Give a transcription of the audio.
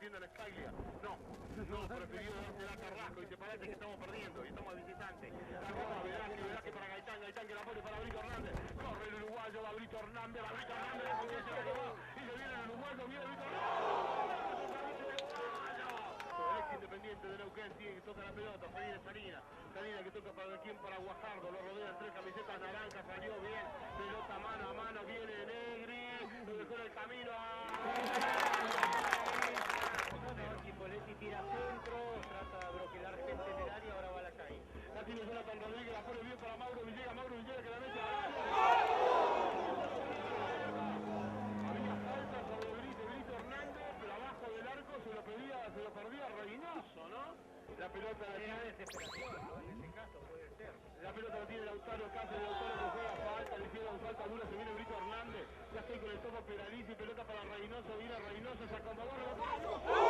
atiendan a Scaglia. No, prefirió dársela a Carrasco y se parece que estamos perdiendo y estamos visitantes. La roba, Velázquez para Gaitán que la pone para Brito Hernández. Corre el uruguayo, va Brito Hernández, la conquista, la que va, y se viene el uruguayo, viene Brito Hernández. El ex Independiente de Neuquén sigue que toca la pelota, se viene Sarina que toca para quién, para Guajardo, lo rodean tres camisetas naranjas, salió bien, pelota mano a mano, viene Negri, lo dejó en el camino Poletti tira centro, trata de bloquear gente en el área, ahora va la calle. La tiene Jonathan Rodríguez, la pone bien para Mauro Villegas que la mete a la área. Había falta sobre Brito Hernández, pero abajo del arco se lo perdía Reynoso, ¿no? La pelota la tiene desesperación, ¿no? En ese caso puede ser. La pelota la tiene Lautaro Cáceres, Lautaro que juega falta, le hicieron falta dura, se viene Brito Hernández. Ya estoy con el topo Peralici, pelota para Reynoso, viene Reynoso, se acomodó,